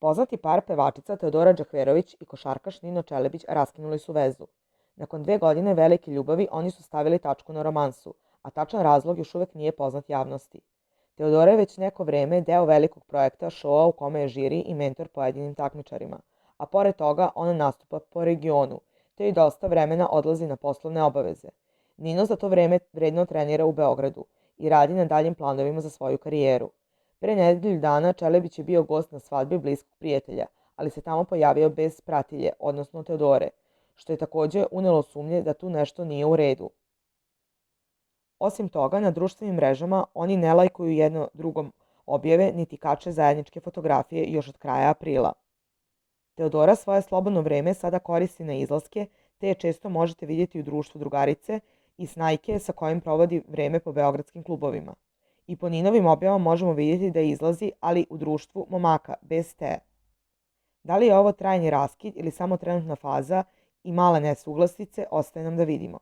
Poznati par pevačica Teodora Đahverović i košarkaš Nino Čelebić raskinuli su vezu. Nakon 2 godine velike ljubavi oni su stavili tačku na romansu, a tačan razlog još uvek nije poznat javnosti. Teodora je već neko vreme deo velikog projekta šoua u kome je žiri i mentor pojedinim takmičarima, a pored toga ona nastupa po regionu, te i dosta vremena odlazi na poslovne obaveze. Nino za to vreme vredno trenira u Beogradu i radi na daljim planovima za svoju karijeru. Pre nedelju dana Čelebić je bio gost na svadbi bliskog prijatelja, ali se tamo pojavio bez pratilje, odnosno Teodore, što je takođe unelo sumnje da tu nešto nije u redu. Osim toga, na društvenim mrežama oni ne lajkuju jedno drugom objave niti kače zajedničke fotografije još od kraja aprila. Teodora svoje slobodno vreme sada koristi na izlaske, te je često možete vidjeti u društvu drugarice i snajke sa kojim provodi vreme po beogradskim klubovima. I po Ninovim objavama možemo vidjeti da izlazi, ali u društvu momaka, bez te. Da li je ovo trajni raskid ili samo trenutna faza i male nesuglasice, ostaje nam da vidimo.